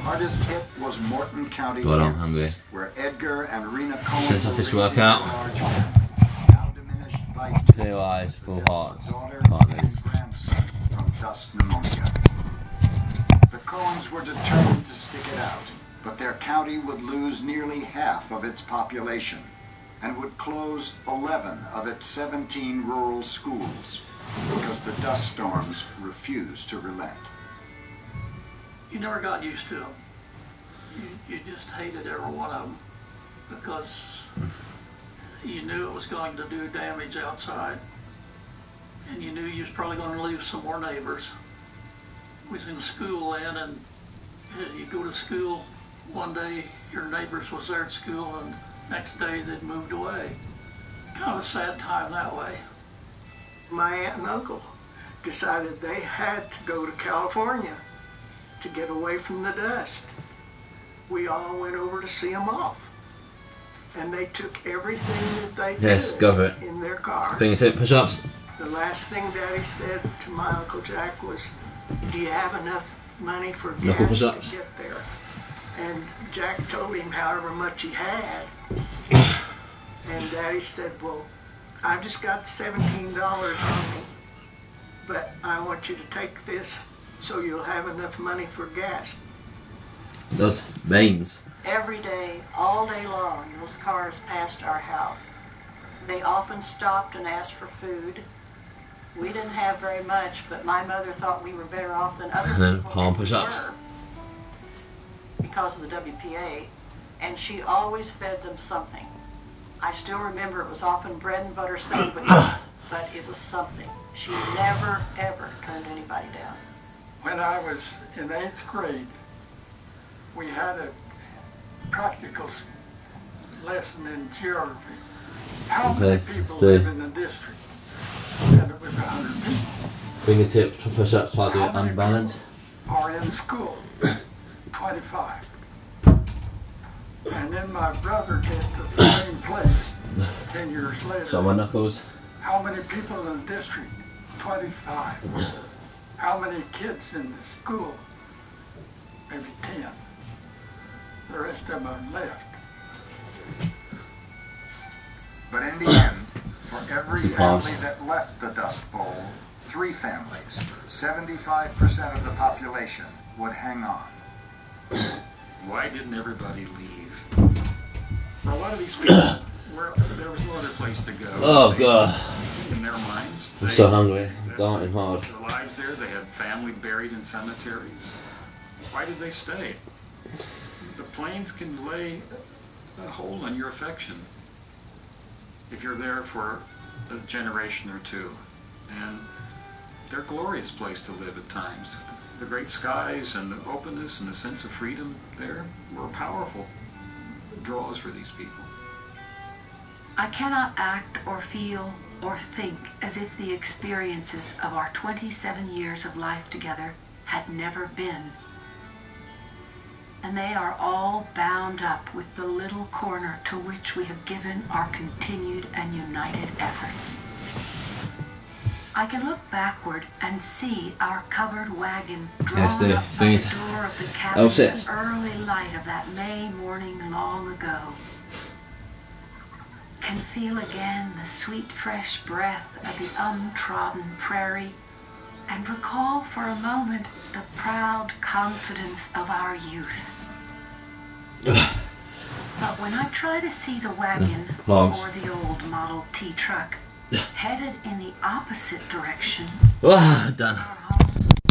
hardest hit was Morton County, God, I'm Kansas, hungry. where Edgar and Rena Cohen Finish off this workout. now diminished by Clear eyes, full hearts. daughter Can't and lose. grandson from dust pneumonia. The Cohens were determined to stick it out, but their county would lose nearly half of its population and would close 11 of its 17 rural schools because the dust storms refused to relent. You never got used to them. You just hated every one of them because you knew it was going to do damage outside, and you knew you was probably going to lose some more neighbors. We was in school then, and you go to school one day, your neighbors was there at school, and next day they'd moved away. Kind of a sad time that way. My aunt and uncle decided they had to go to California to get away from the dust. We all went over to see them off, and they took everything that they could in their car. Fingertip push-ups. The last thing Daddy said to my Uncle Jack was, "Do you have enough money for gas to get there?" And Jack told him however much he had. And Daddy said, "Well, I've just got $17 on me, but I want you to take this so you'll have enough money for gas." Those veins. Every day, all day long, those cars passed our house. They often stopped and asked for food. We didn't have very much, but my mother thought we were better off than other people palm push-ups because of the WPA, and she always fed them something. I still remember it was often bread and butter sandwiches, but it was something. She never, ever turned anybody down. When I was in 8th grade, we had a practical lesson in geography. How many people live in the district? And it was 100 people. Fingertip push-ups, try to do it unbalanced. Are in school, 25. And then my brother gets to the same place 10 years later. So my knuckles. How many people in the district? 25. How many kids in the school? Maybe 10. The rest of them left. But in the end, for every family that left the Dust Bowl, 3 families, 75% of the population, would hang on. Why didn't everybody leave? For a lot of these people, there was no other place to go. Oh God. In their minds, I'm so hungry. Dying hard. Their lives there, they had family buried in cemeteries. Why did they stay? The plains can lay a hold on your affection if you're there for a generation or two. And they're a glorious place to live at times. The great skies and the openness and the sense of freedom there were powerful draws for these people. I cannot act or feel or think as if the experiences of our 27 years of life together had never been. And they are all bound up with the little corner to which we have given our continued and united efforts. I can look backward and see our covered wagon drawn up by the door of the cabin in the early light of that May morning long ago. Can feel again the sweet fresh breath of the untrodden prairie and recall for a moment the proud confidence of our youth. But when I try to see the wagon or the old Model T truck headed in the opposite direction, done. our